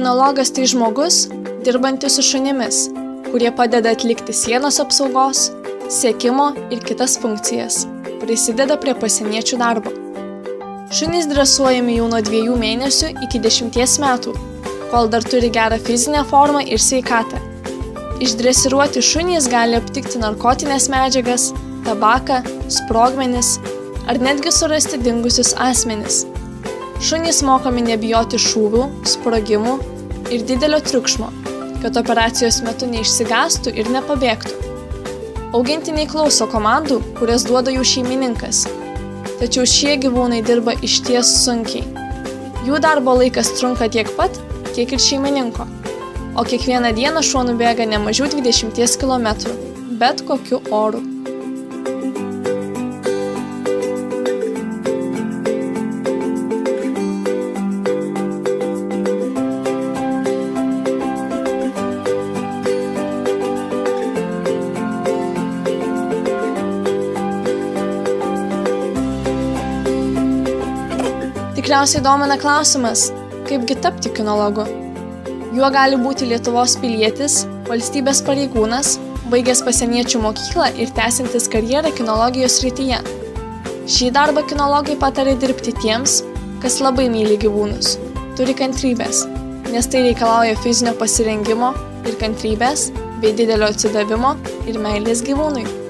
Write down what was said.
Kinologas tai žmogus, dirbantis su šunimis, kurie padeda atlikti sienos apsaugos, sekimo ir kitas funkcijas, prisideda prie pasieniečių darbo. Šunys dresuojami jau nuo 2 mėnesių iki 10 metų, kol dar turi gerą fizinę formą ir sveikatą. Išdresiruoti šunys gali aptikti narkotinės medžiagas, tabaką, sprogmenis ar netgi surasti dingusius asmenis. Šunys mokomi nebijoti šūvių, sprogimų ir didelio triukšmo, kad operacijos metu neišsigąstų ir nepabėgtų. Augintiniai klauso komandų, kurias duoda jų šeimininkas. Tačiau šie gyvūnai dirba išties sunkiai. Jų darbo laikas trunka tiek pat, kiek ir šeimininko, o kiekvieną dieną šuo nubėga ne mažiau 20 km, bet kokiu oru. Tikriausiai domina klausimas, kaipgi tapti kinologu. Juo gali būti Lietuvos pilietis, valstybės pareigūnas, baigęs pasieniečių mokyklą ir tęsiantis karjerą kinologijos srityje. Šį darbą kinologai patarė dirbti tiems, kas labai myli gyvūnus, turi kantrybės, nes tai reikalauja fizinio pasirengimo ir kantrybės bei didelio atsidavimo ir meilės gyvūnui.